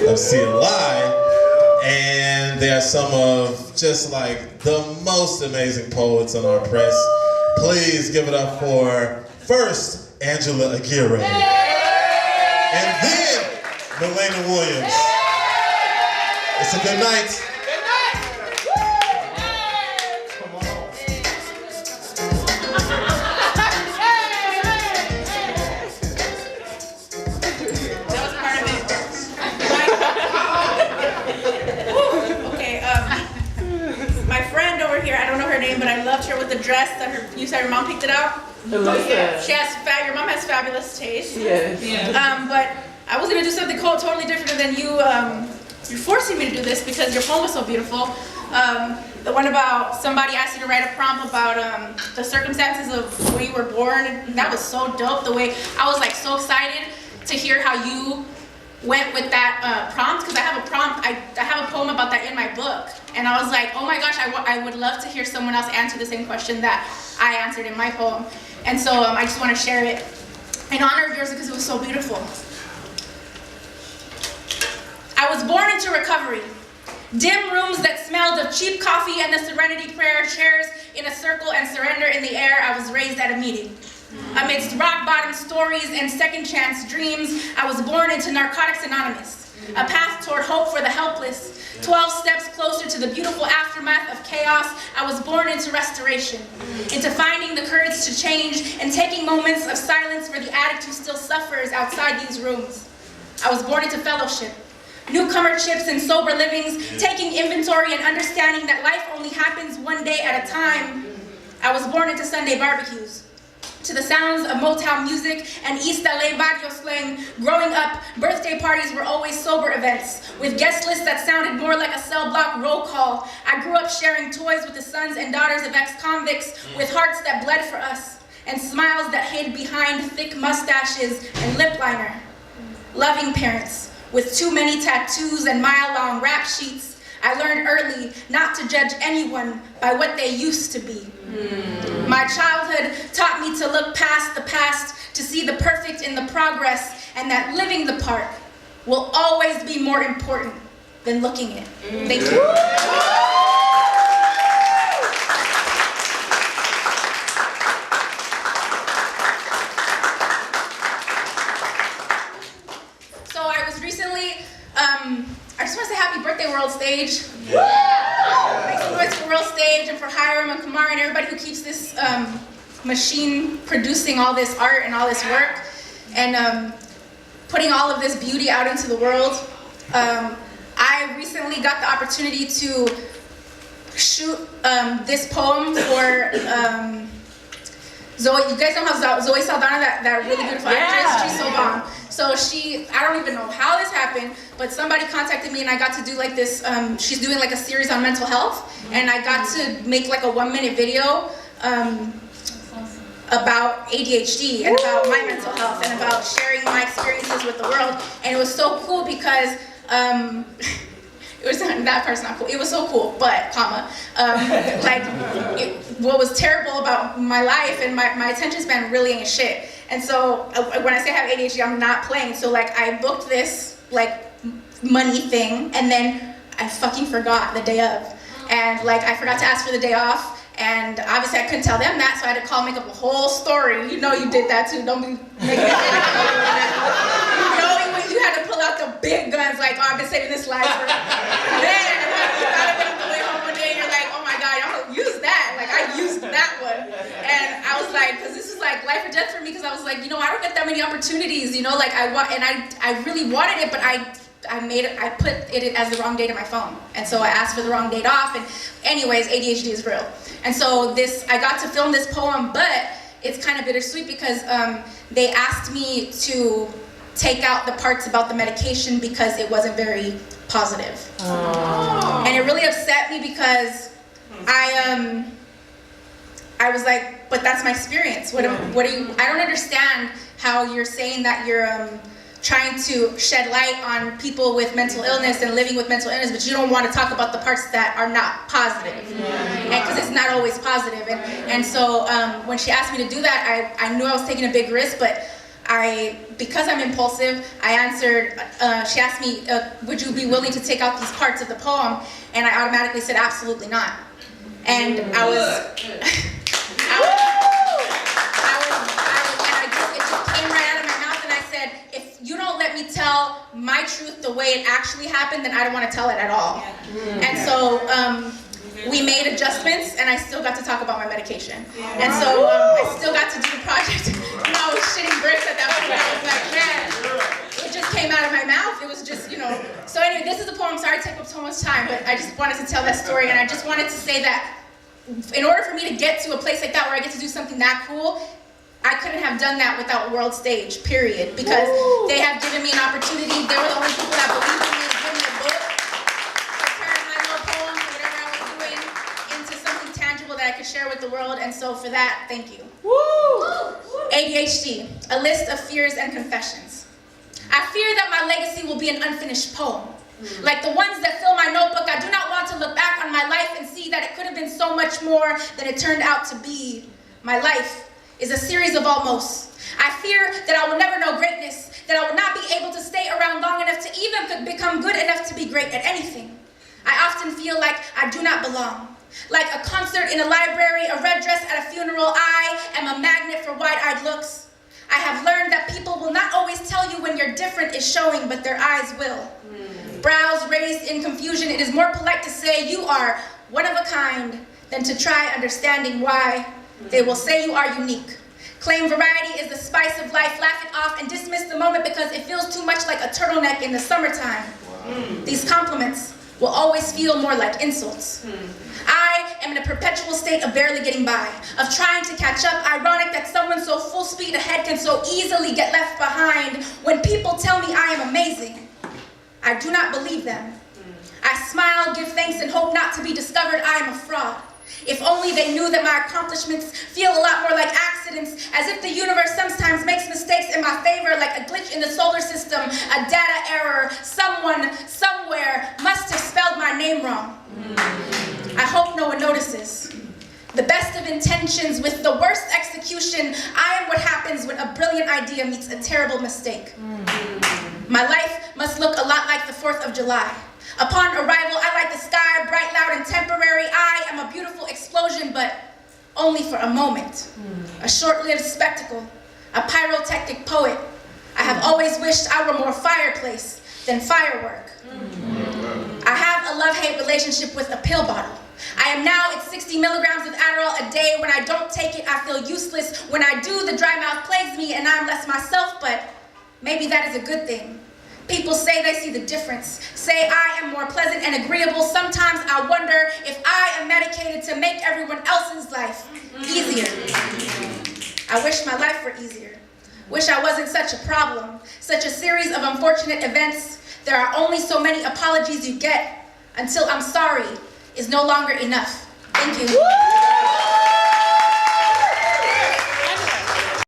of CLI. And they are some of just like the most amazing poets on our press. Please give it up for first Angela Akira, and then Milena Williams. It's a good night. But I loved her with the dress that you said her mom picked it out. I love that. She has your mom has fabulous taste. Yes. But I was gonna do something totally different than you. You're forcing me to do this because your poem was so beautiful. The one about somebody asked you to write a prompt about the circumstances of where you were born. That was so dope. The way I was like so excited to hear how you went with that prompt, because I have a prompt. I have a poem about that in my book. And I was like, oh my gosh, I would love to hear someone else answer the same question that I answered in my poem. And so I just want to share it in honor of yours because it was so beautiful. I was born into recovery. Dim rooms that smelled of cheap coffee and the serenity prayer, chairs in a circle and surrender in the air. I was raised at a meeting. Amidst rock bottom stories and second chance dreams, I was born into Narcotics Anonymous, a path toward hope for the helpless. 12 steps closer to the beautiful aftermath of chaos, I was born into restoration, into finding the courage to change and taking moments of silence for the addict who still suffers outside these rooms. I was born into fellowship, newcomer chips and sober livings, taking inventory and understanding that life only happens one day at a time. I was born into Sunday barbecues, to the sounds of Motown music and East LA barrio slang. Growing up, birthday parties were always sober events, with guest lists that sounded more like a cell block roll call. I grew up sharing toys with the sons and daughters of ex-convicts, with hearts that bled for us, and smiles that hid behind thick mustaches and lip liner. Loving parents, with too many tattoos and mile-long rap sheets. I learned early not to judge anyone by what they used to be. My childhood taught me to look past the past, to see the perfect in the progress, and that living the part will always be more important than looking it. Thank you. So I was recently, I just want to say happy birthday, World Stage. Make some noise for World Stage and for Hiram and Kamar and everybody who keeps this machine producing all this art and all this work and putting all of this beauty out into the world. I recently got the opportunity to shoot this poem for Zoe. You guys know how Zoe Saldana, that really beautiful actress, she's so bomb. So I don't even know how this happened, but somebody contacted me and I got to do like this, she's doing like a series on mental health, and I got to make like a 1-minute video about ADHD and about my mental health and about sharing my experiences with the world. And it was so cool because, it was, that part's not cool. It was so cool, but, what was terrible about my life and my attention span really ain't shit. And so when I say I have ADHD, I'm not playing. So like I booked this like money thing, and then I fucking forgot the day of. And like I forgot to ask for the day off. And obviously I couldn't tell them that, so I had to call, make up a whole story. You know you did that too, don't be making it you had to pull out the big guns, like, oh, I've been saving this life for then. You gotta make the way home one day and you're like, oh my God, I'm gonna use that. Like I used that one. And I was like, cause this was like life or death for me, cause I was like, you know, I don't get that many opportunities, you know, like I really wanted it, but I put it as the wrong date on my phone. And so I asked for the wrong date off, and anyways, ADHD is real. And so I got to film this poem, but it's kind of bittersweet because they asked me to take out the parts about the medication because it wasn't very positive. Oh. And it really upset me because I was like, but that's my experience. What are you, I don't understand how you're saying that you're trying to shed light on people with mental illness and living with mental illness, but you don't want to talk about the parts that are not positive, because it's not always positive. And so when she asked me to do that, I knew I was taking a big risk, but because I'm impulsive, I answered, she asked me, would you be willing to take out these parts of the poem? And I automatically said, absolutely not. And it just came right out of my mouth, and I said, if you don't let me tell my truth the way it actually happened, then I don't want to tell it at all. And so we made adjustments, and I still got to talk about my medication. And so I still got to do the project. You know, I was shitting bricks at that point. I was like, man, it just came out of my mouth. It was just, you know. So anyway, this is the poem. Sorry to take up so much time, but I just wanted to tell that story, and I just wanted to say that in order for me to get to a place like that where I get to do something that cool, I couldn't have done that without World Stage, period. Because they have given me an opportunity. They were the only people that believed in me and gave me a book to turn my little poems or whatever I was doing into something tangible that I could share with the world. And so for that, thank you. ADHD, a list of fears and confessions. I fear that my legacy will be an unfinished poem. Like the ones that fill my notebook, I do not want to look back on my life and see that it could have been so much more than it turned out to be. My life is a series of almost. I fear that I will never know greatness, that I will not be able to stay around long enough to even become good enough to be great at anything. I often feel like I do not belong. Like a concert in a library, a red dress at a funeral, I am a magnet for wide-eyed looks. I have learned that people will not always tell you when you're different is showing, but their eyes will. Brows raised in confusion, it is more polite to say you are one of a kind than to try understanding why. They will say you are unique. Claim variety is the spice of life, laugh it off and dismiss the moment because it feels too much like a turtleneck in the summertime. These compliments will always feel more like insults. I am in a perpetual state of barely getting by, of trying to catch up. Ironic that someone so full speed ahead can so easily get left behind. When people tell me I am amazing, I do not believe them. I smile, give thanks, and hope not to be discovered I am a fraud. If only they knew that my accomplishments feel a lot more like accidents, as if the universe sometimes makes mistakes in my favor, like a glitch in the solar system, a data error, someone, somewhere must have spelled my name wrong. I hope no one notices. The best of intentions with the worst execution, I am what happens when a brilliant idea meets a terrible mistake. My life must look a lot like the 4th of July. Upon arrival, I light the sky, bright, loud, and temporary. I am a beautiful explosion, but only for a moment. A short-lived spectacle, a pyrotechnic poet. I have always wished I were more fireplace than firework. I have a love-hate relationship with a pill bottle. I am now at 60 milligrams of Adderall a day. When I don't take it, I feel useless. When I do, the dry mouth plagues me and I'm less myself, but maybe that is a good thing. People say they see the difference, say I am more pleasant and agreeable. Sometimes I wonder if I am medicated to make everyone else's life easier. I wish my life were easier. Wish I wasn't such a problem, such a series of unfortunate events. There are only so many apologies you get until I'm sorry is no longer enough. Thank you.